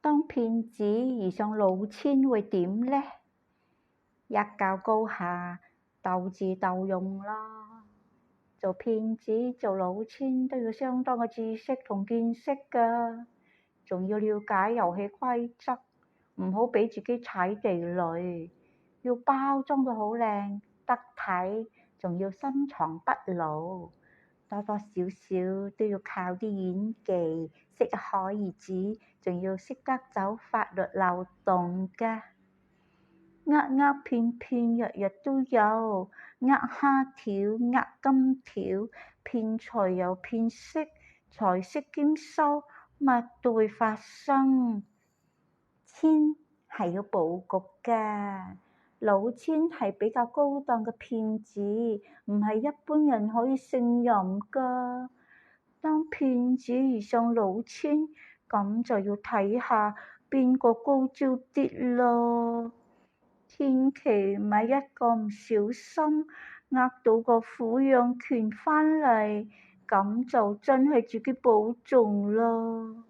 當騙子遇上老千會點呢？一較高下，鬥智鬥勇啦。做騙子做老千都要相當嘅知識同見識㗎，仲要了解遊戲規則，唔好俾自己踩地雷，要包裝到好靚得體，仲要深藏不露，多多少少都要靠啲演技，適可而止，仲要識得走法律漏洞㗎。騙騙日日都有，蝦條、金條，騙財又騙色，財色兼收，乜都會發生。千係要佈局㗎，老千係比較高檔嘅騙子，唔係一般人可以勝任㗎。當騙子遇上老千，咁就要睇下邊個高招啲咯。千祈唔係一個唔小心到個撫養權返嚟，咁就真係自己保重咯。